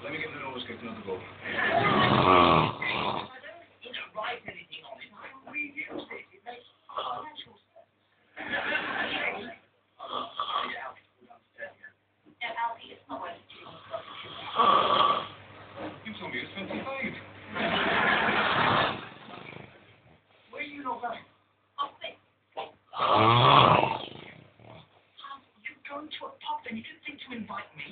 Let me get the nose, get another go. You told me it's 25. Where are you not going? You're going to a pub and you didn't think to invite me?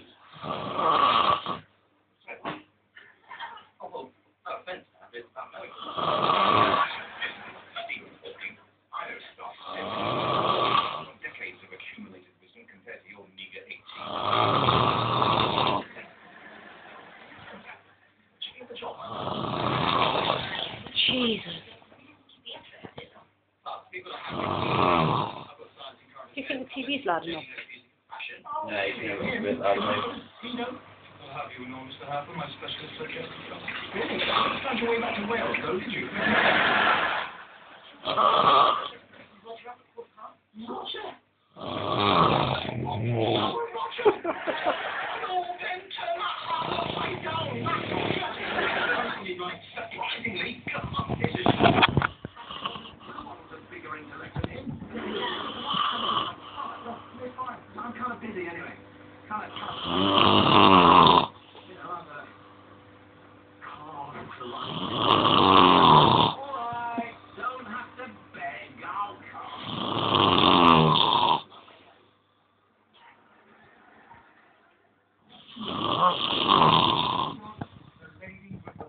Oh, well, no offense, it's about knowing. Stephen Hawking, I know stuff. Decades of accumulated wisdom compared to your meager 18. Did you get the job? Jesus. Do you think the TV's loud enough? No, you think it's a bit loud, mate. I'll have you know, Mr. Harper, my specialist psychiatrist. Really? You found your way back to Wales, though, did you? Roger. Surprisingly, come on, this is a bigger intellect than him. It's fine. I'm kind of busy anyway. I'm a calm for life. Alright, don't have to beg, I'll come. The lady with the